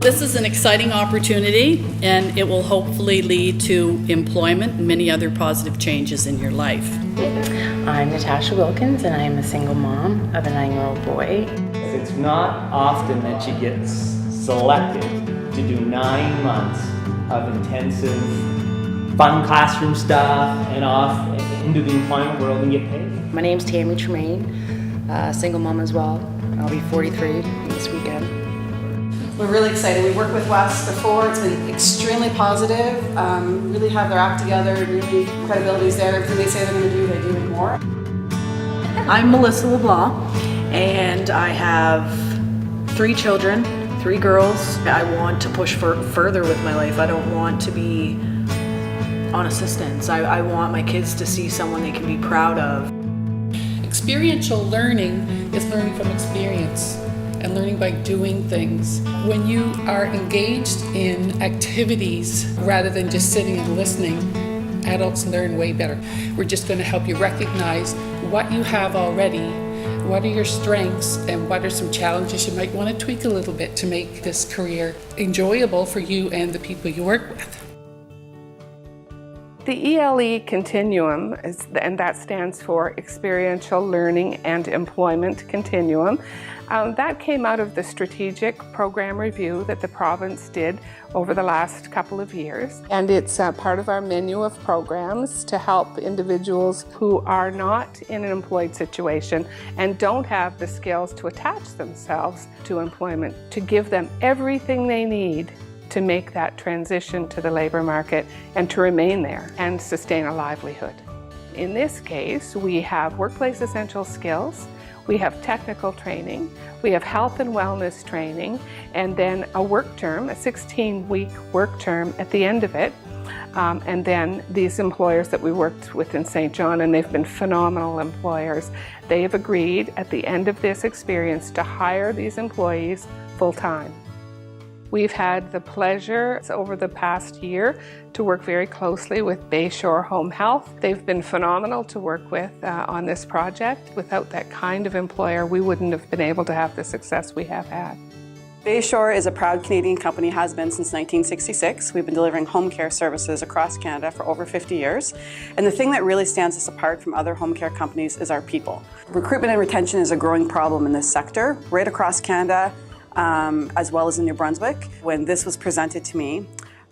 This is an exciting opportunity, and it will hopefully lead to employment and many other positive changes in your life. I'm Natasha Wilkins, and I'm a single mom of a 9-year-old boy. It's not often that she gets selected to do 9 months of intensive, fun classroom stuff and off into the employment world and get paid. My name's Tammy Tremaine, single mom as well. I'll be 43 this weekend. We're really excited. We worked with Wes before. It's been extremely positive. Really have their act together. Really credibility's there. Everything they say they're going to do, they do and more. I'm Melissa LeBlanc, and I have 3 children, 3 girls. I want to push further with my life. I don't want to be on assistance. I want my kids to see someone they can be proud of. Experiential learning is learning from experience and learning by doing things. When you are engaged in activities rather than just sitting and listening, adults learn way better. We're just going to help you recognize what you have already, what are your strengths, and what are some challenges you might want to tweak a little bit to make this career enjoyable for you and the people you work with. The ELE Continuum, and that stands for Experiential Learning and Employment Continuum. That came out of the strategic program review that the province did over the last couple of years. And it's part of our menu of programs to help individuals who are not in an employed situation and don't have the skills to attach themselves to employment, to give them everything they need to make that transition to the labor market and to remain there and sustain a livelihood. In this case, we have workplace essential skills, we have technical training, we have health and wellness training, and then a work term, a 16-week work term at the end of it. And then these employers that we worked with in St. John, and they've been phenomenal employers, they have agreed at the end of this experience to hire these employees full-time. We've had the pleasure over the past year to work very closely with Bayshore Home Health. They've been phenomenal to work with on this project. Without that kind of employer, we wouldn't have been able to have the success we have had. Bayshore is a proud Canadian company, has been since 1966. We've been delivering home care services across Canada for over 50 years. And the thing that really stands us apart from other home care companies is our people. Recruitment and retention is a growing problem in this sector, right across Canada, as well as in New Brunswick. When this was presented to me,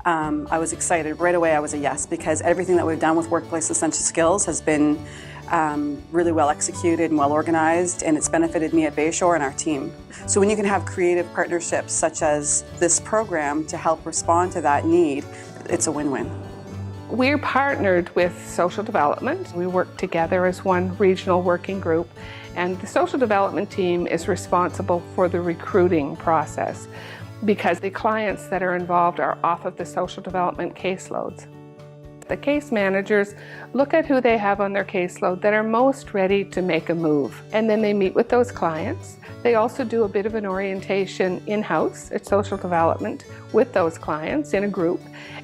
I was excited. Right away I was a yes, because everything that we've done with Workplace Essential Skills has been really well executed and well organized, and it's benefited me at Bayshore and our team. So when you can have creative partnerships such as this program to help respond to that need, it's a win-win. We're partnered with social development. We work together as one regional working group, and the social development team is responsible for the recruiting process because the clients that are involved are off of the social development caseloads. The case managers look at who they have on their caseload that are most ready to make a move, and then they meet with those clients. They also do a bit of an orientation in-house at social development with those clients in a group,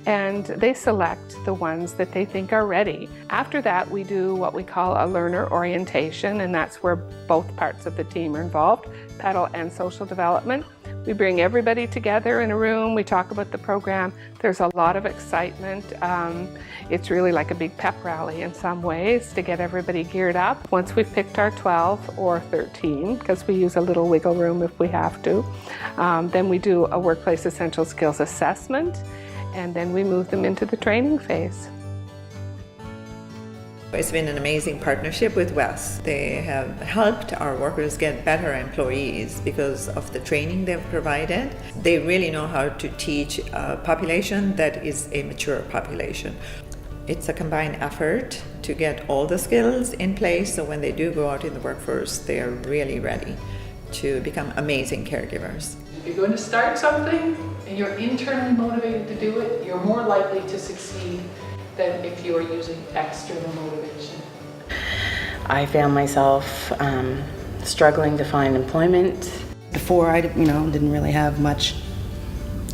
and they select the ones that they think are ready. After that, we do what we call a learner orientation, and that's where both parts of the team are involved, pedal and social development. We bring everybody together in a room, we talk about the program. There's a lot of excitement. It's really like a big pep rally in some ways to get everybody geared up. Once we've picked our 12 or 13, because we use a little wiggle room if we have to, then we do a Workplace Essential Skills assessment, and then we move them into the training phase. It's been an amazing partnership with Wes. They have helped our workers get better employees because of the training they've provided. They really know how to teach a population that is a mature population. It's a combined effort to get all the skills in place so when they do go out in the workforce, they are really ready to become amazing caregivers. If you're going to start something and you're internally motivated to do it, you're more likely to succeed than if you are using external motivation. I found myself struggling to find employment. Before, I didn't really have much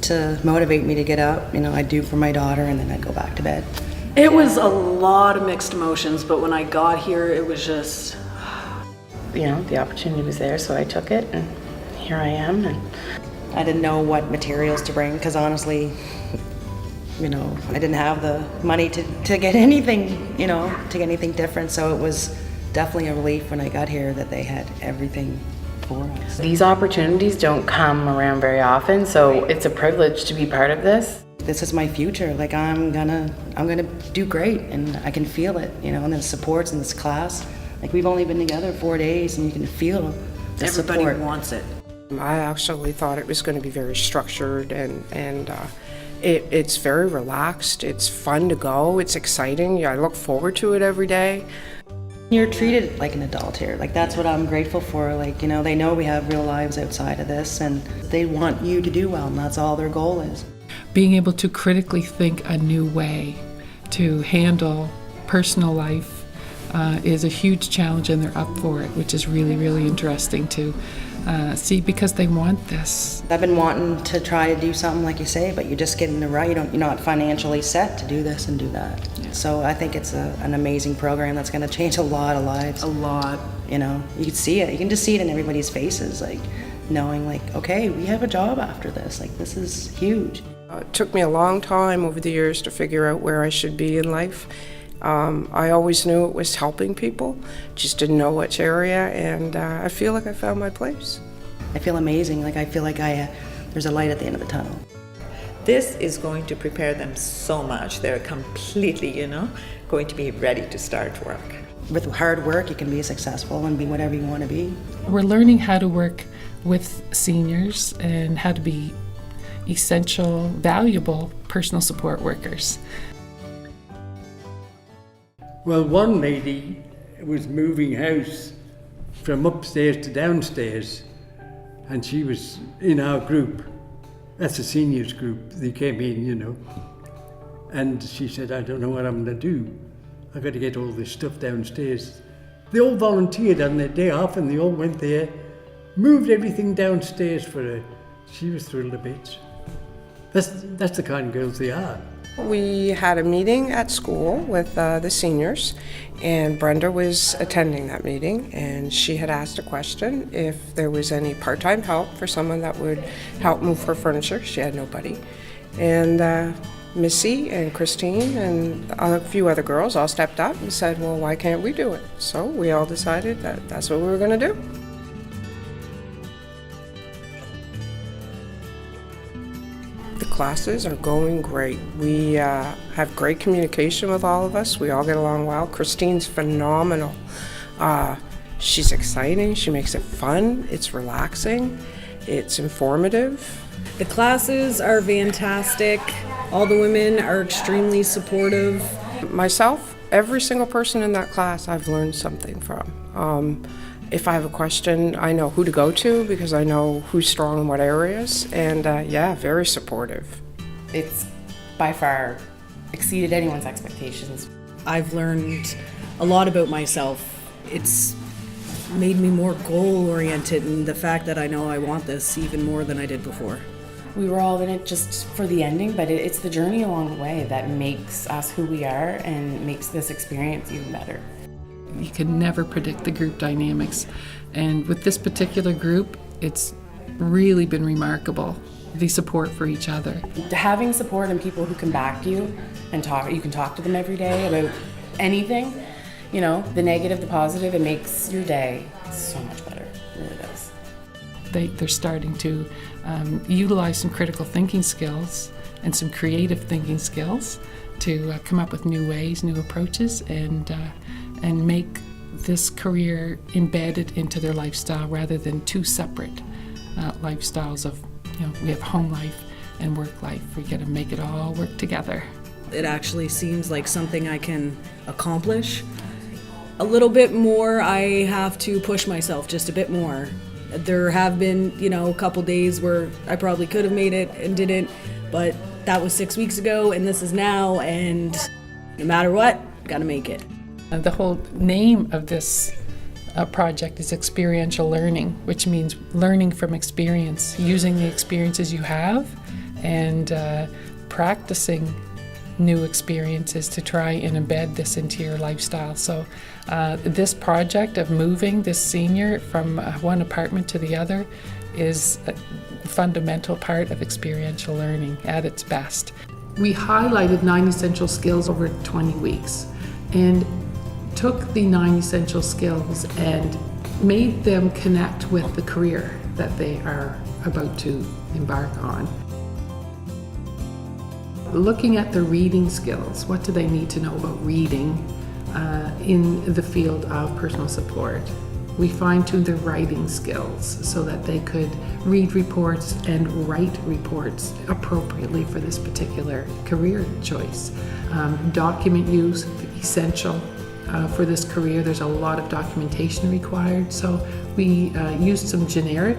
to motivate me to get up. I'd do for my daughter and then I'd go back to bed. It was a lot of mixed emotions, but when I got here, it was just... The opportunity was there, so I took it, and here I am. And I didn't know what materials to bring because honestly, you know, I didn't have the money to get anything, you know, to get anything different. So it was definitely a relief when I got here that they had everything for us. These opportunities don't come around very often, so it's a privilege to be part of this. This is my future. Like I'm gonna do great, and I can feel it, you know. And the supports in this class, like we've only been together 4 days, and you can feel the Everybody support. wants it. I actually thought it was going to be very structured and it's very relaxed. It's fun to go. It's exciting. I look forward to it every day. You're treated like an adult here. Like that's what I'm grateful for. Like, you know, they know we have real lives outside of this, and they want you to do well, and that's all their goal is. Being able to critically think a new way to handle personal life is a huge challenge, and they're up for it, which is really, really interesting to see because they want this. I've been wanting to try to do something like you say, but you're just getting the right. You're not financially set to do this and do that. Yeah. So I think it's an amazing program that's going to change a lot of lives. A lot. You know, you can see it. You can just see it in everybody's faces, like knowing like, okay, we have a job after this. Like this is huge. It took me a long time over the years to figure out where I should be in life. I always knew it was helping people, just didn't know which area, and I feel like I found my place. I feel amazing. Like I feel like there's a light at the end of the tunnel. This is going to prepare them so much. They're completely, you know, going to be ready to start work. With hard work, you can be successful and be whatever you want to be. We're learning how to work with seniors and how to be essential, valuable personal support workers. Well, one lady was moving house from upstairs to downstairs, and she was in our group. That's a seniors group. They came in, you know, and she said, I don't know what I'm going to do. I've got to get all this stuff downstairs. They all volunteered on their day off, and they all went there, moved everything downstairs for her. She was thrilled a bit. That's the kind of girls they are. We had a meeting at school with the seniors, and Brenda was attending that meeting, and she had asked a question if there was any part-time help for someone that would help move her furniture. She had nobody. And Missy and Christine and a few other girls all stepped up and said, well, why can't we do it? So we all decided that that's what we were going to do. The classes are going great. We have great communication with all of us. We all get along well. Christine's phenomenal. She's exciting. She makes it fun. It's relaxing. It's informative. The classes are fantastic. All the women are extremely supportive. Myself, every single person in that class I've learned something from. If I have a question, I know who to go to because I know who's strong in what areas, and yeah, very supportive. It's by far exceeded anyone's expectations. I've learned a lot about myself. It's made me more goal-oriented, and the fact that I know I want this even more than I did before. We were all in it just for the ending, but it's the journey along the way that makes us who we are and makes this experience even better. You can never predict the group dynamics. And with this particular group, it's really been remarkable, the support for each other. Having support and people who can back you and you can talk to them every day about anything, you know, the negative, the positive, it makes your day so much better. It really does. They're starting to utilize some critical thinking skills and some creative thinking skills to come up with new ways, new approaches, and make this career embedded into their lifestyle rather than two separate lifestyles of, you know, we have home life and work life. We got to make it all work together. It actually seems like something I can accomplish. A little bit more, I have to push myself just a bit more. There have been, you know, a couple days where I probably could have made it and didn't, but that was 6 weeks ago and this is now, and no matter what, gotta make it. The whole name of this project is experiential learning, which means learning from experience, using the experiences you have and practicing new experiences to try and embed this into your lifestyle. So this project of moving this senior from one apartment to the other is a fundamental part of experiential learning at its best. We highlighted 9 essential skills over 20 weeks and took the 9 essential skills and made them connect with the career that they are about to embark on. Looking at the reading skills, what do they need to know about reading in the field of personal support? We fine-tuned their writing skills so that they could read reports and write reports appropriately for this particular career choice. Document use, essential for this career. There's a lot of documentation required, so we used some generic,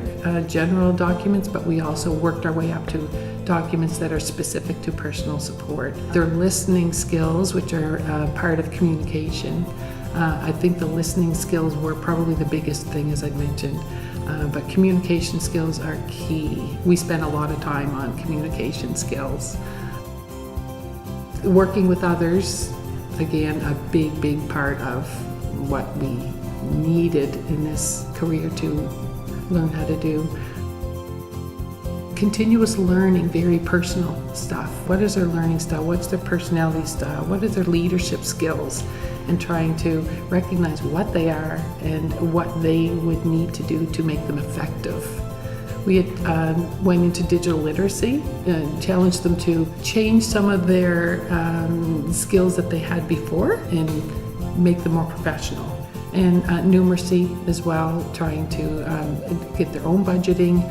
general documents, but we also worked our way up to documents that are specific to personal support. Their listening skills, which are part of communication. I think the listening skills were probably the biggest thing, as I mentioned, but communication skills are key. We spent a lot of time on communication skills. Working with others, again, a big part of what we needed in this career to learn how to do. Continuous learning, very personal stuff. What is their learning style? What's their personality style? What are their leadership skills? And trying to recognize what they are and what they would need to do to make them effective. We had went into digital literacy and challenged them to change some of their skills that they had before and make them more professional. And numeracy as well, trying to get their own budgeting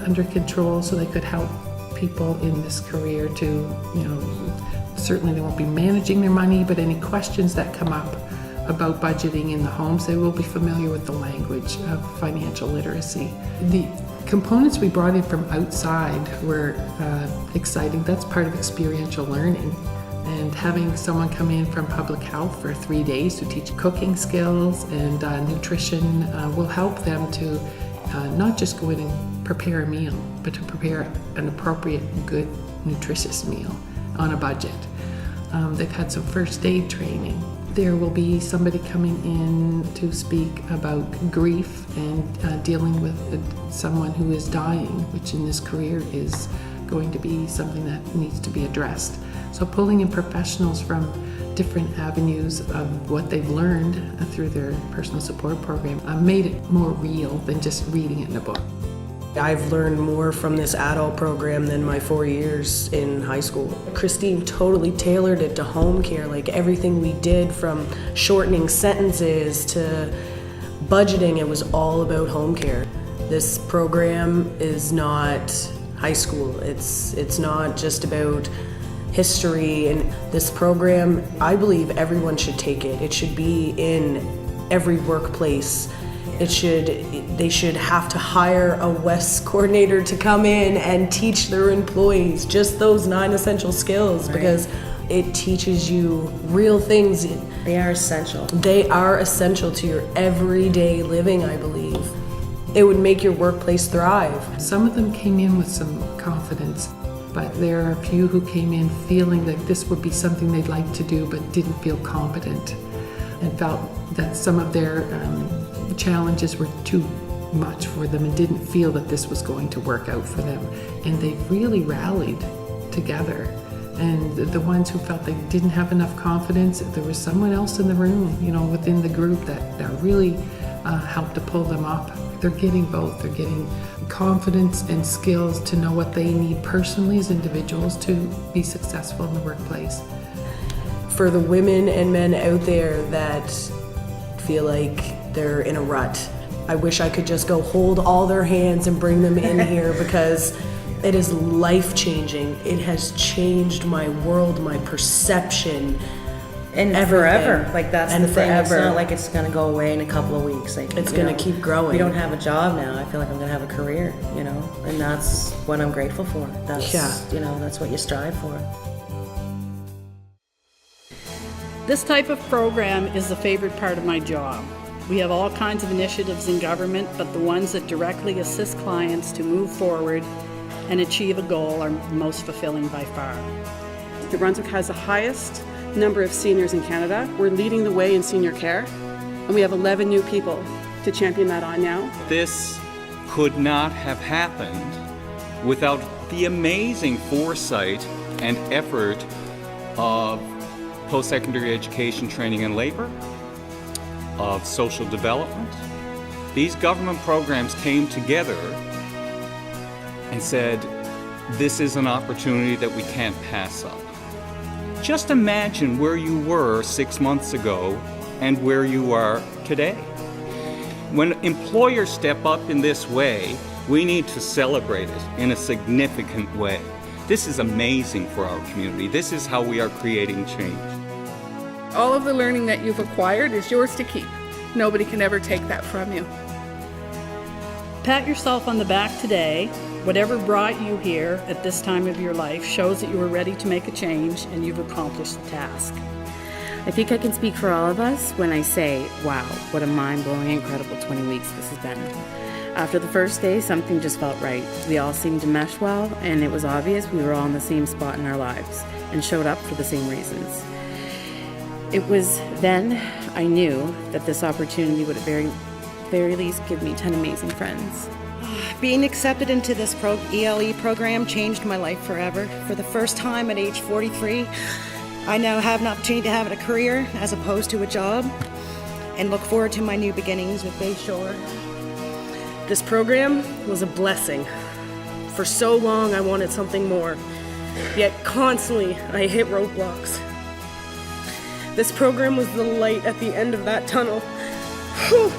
under control so they could help people in this career to, certainly they won't be managing their money, but any questions that come up about budgeting in the homes, they will be familiar with the language of financial literacy. The components we brought in from outside were exciting. That's part of experiential learning. And having someone come in from public health for 3 days to teach cooking skills and nutrition will help them to not just go in and prepare a meal, but to prepare an appropriate, good, nutritious meal on a budget. They've had some first aid training. There will be somebody coming in to speak about grief and dealing with someone who is dying, which in this career is going to be something that needs to be addressed. So pulling in professionals from different avenues of what they've learned through their personal support program made it more real than just reading it in a book. I've learned more from this adult program than my 4 years in high school. Christine totally tailored it to home care, like everything we did from shortening sentences to budgeting, it was all about home care. This program is not high school. It's not just about history, and this program, I believe everyone should take it. It should be in every workplace. They should have to hire a WES coordinator to come in and teach their employees just those 9 essential skills, because it teaches you real things. They are essential. They are essential to your everyday living, I believe. It would make your workplace thrive. Some of them came in with some confidence, but there are a few who came in feeling that this would be something they'd like to do but didn't feel competent and felt that some of their challenges were too much for them and didn't feel that this was going to work out for them. And they really rallied together. And the ones who felt they didn't have enough confidence, there was someone else in the room, within the group that really helped to pull them up. They're getting both. They're getting confidence and skills to know what they need personally as individuals to be successful in the workplace. For the women and men out there that feel like they're in a rut, I wish I could just go hold all their hands and bring them in here, because it is life-changing. It has changed my world, my perception. And everything. forever. Like, that's and the thing. It's forever. not like it's going to go away in a couple of weeks. Like, It's going to keep growing. We don't have a job now. I feel like I'm going to have a career, and that's what I'm grateful for. That's, that's what you strive for. This type of program is the favorite part of my job. We have all kinds of initiatives in government, but the ones that directly assist clients to move forward and achieve a goal are most fulfilling by far. New Brunswick has the highest number of seniors in Canada. We're leading the way in senior care, and we have 11 new people to champion that on now. This could not have happened without the amazing foresight and effort of post-secondary education training and labor, of social development. These government programs came together and said, this is an opportunity that we can't pass up. Just imagine where you were 6 months ago and where you are today. When employers step up in this way, we need to celebrate it in a significant way. This is amazing for our community. This is how we are creating change. All of the learning that you've acquired is yours to keep. Nobody can ever take that from you. Pat yourself on the back today. Whatever brought you here at this time of your life shows that you were ready to make a change and you've accomplished the task. I think I can speak for all of us when I say, wow, what a mind-blowing, incredible 20 weeks this has been. After the first day, something just felt right. We all seemed to mesh well, and it was obvious we were all in the same spot in our lives and showed up for the same reasons. It was then I knew that this opportunity would at very least give me 10 amazing friends. Being accepted into this ELE program changed my life forever. For the first time at age 43, I now have an opportunity to have a career as opposed to a job, and look forward to my new beginnings with Bayshore. This program was a blessing. For so long I wanted something more, yet constantly I hit roadblocks. This program was the light at the end of that tunnel. Whew.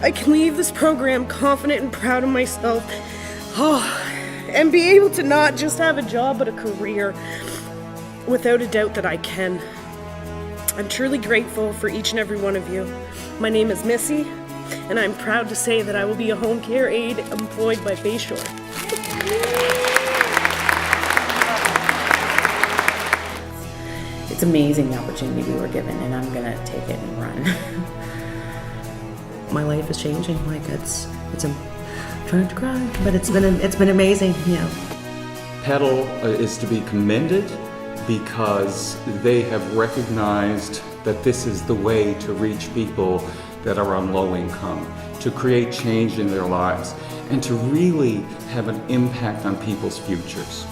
I can leave this program confident and proud of myself, and be able to not just have a job but a career, without a doubt that I can. I'm truly grateful for each and every one of you. My name is Missy, and I'm proud to say that I will be a home care aide employed by Bayshore. It's amazing the opportunity we were given, and I'm gonna take it and run. My life is changing. Like I'm trying to cry, but it's been amazing. Yeah. Petal is to be commended because they have recognized that this is the way to reach people that are on low income, to create change in their lives, and to really have an impact on people's futures.